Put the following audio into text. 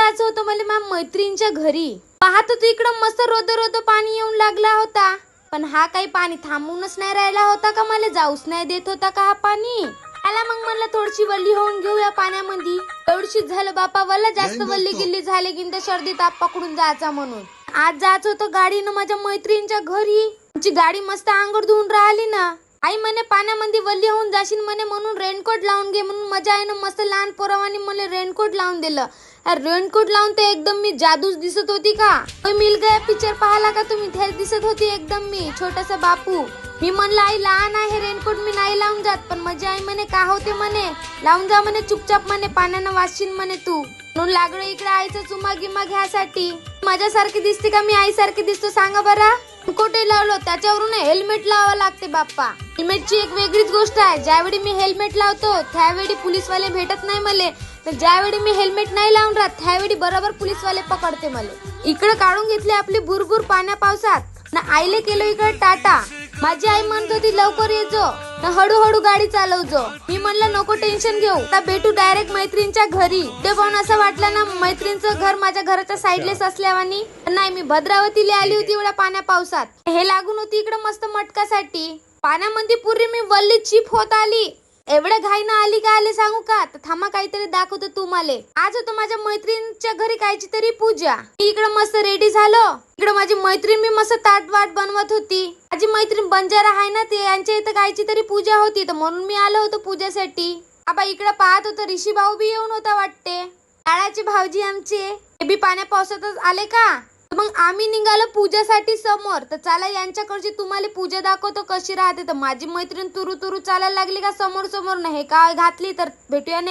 जायचं होतं मला माझ्या मैत्रिणीच्या घरी. पाहत होतो इकडं मस्त रोद रोद पाणी येऊन लागला होता, पण हा काही पाणी थांबूनच नाही राहिला होता का, मला जाऊच नाही देत होता का हा पाणी. आला मग मला थोडीशी वल्ली होऊन घेऊ या पाण्यामध्ये. एवढीशी झालं बापा, वल्ल जास्त वल्ली गिल्ली झाले की त्या सर्दी ताप पकडून जायचा म्हणून आज जायचं होतं गाडीनं माझ्या मैत्रिणीच्या घरी. आमची गाडी मस्त अंघोळ धुवून राहिली ना. आई म्हणे पाण्यामध्ये वल्ली होऊन जाशील म्हणे, म्हणून रेनकोट लावून घे म्हणून माझ्या आईनं मस्त लहान पोरावानी मला रेनकोट लावून दिलं. रेनकोट लावून ते एकदम मी जादूच दिसत होती का. मिल गया पिक्चर पाहिला का तुम्ही, तेच दिसत होती एकदम मी छोटासा बापू. मी म्हणलं आई लहान आहे रेनकोट मी नाही लावून जात, पण माझी आई म्हणे का होते म्हणे, लावून जा म्हणे चुपचाप म्हणे, पाण्यानं वाचशील म्हणे तू. म्हणून लागलो इकडे आईचा चुमा गिमा घ्यासाठी. माझ्यासारखी दिसते का मी आईसारखी दिसतो सांगा बरं. कोठे लावलो त्याच्यावरून हेल्मेट लावावं लागते बाप्पा. हेल्मेटची एक वेगळीच गोष्ट आहे. ज्यावेळी मी हेल्मेट लावतो त्यावेळी पोलीसवाले भेटत नाही मले, तर ज्यावेळी मी हेल्मेट नाही लावून राहत त्यावेळी बरोबर पोलीसवाले पकडते मले. इकडे काढून घेतली आपली बुरबुर पाण्या पावसात ना. आईले केलो इकडे टाटा. माझी आई म्हणत होती लवकर ये जो ना, हळूहळू गाडी चालवजो. मी म्हणलं नको टेन्शन घेऊ, आता भेटू डायरेक्ट मैत्रिणीच्या घरी. ते पण असं वाटलं ना मैत्रिणीचं घर माझ्या घराच्या साईडलेच असल्यावानी. नाही, मी भद्रावतीला आली होती एवढ्या पाण्या पावसात. हे लागून होती इकडे मस्त मटकासाठी. पाण्यामध्ये पूर्वी मी वल्ली चिप होत आली. एवढ्या घाईनं आली का आले सांगू का, तर थांबा काहीतरी दाखवतो तुम्हाला. आज होतं माझ्या मैत्रिणीच्या घरी कायची तरी पूजा. मी इकडे मस्त रेडी झालो. इकडे माझी मैत्रीण मी मस्त ताट वाट बनवत होती. माझी मैत्रीण बंजारा आहे ना, ते यांच्या इथं कायची तरी पूजा होती, तर म्हणून मी आलो होतो पूजासाठी. आबा इकडे पाहत होतो ऋषी भाऊ बी येऊन होता वाटते. शाळाचे भाऊजी आमचे ते बी पाण्या पावसातच आले का. मग आम्ही निघालो पूजासाठी समोर. तर चला यांच्याकडची तुम्हाला पूजा दाखवतो कशी राहते. तर माझी मैत्रीण तुरू तुरू चालायला लागली का समोर समोर, नाही काय घातली तर भेटूया.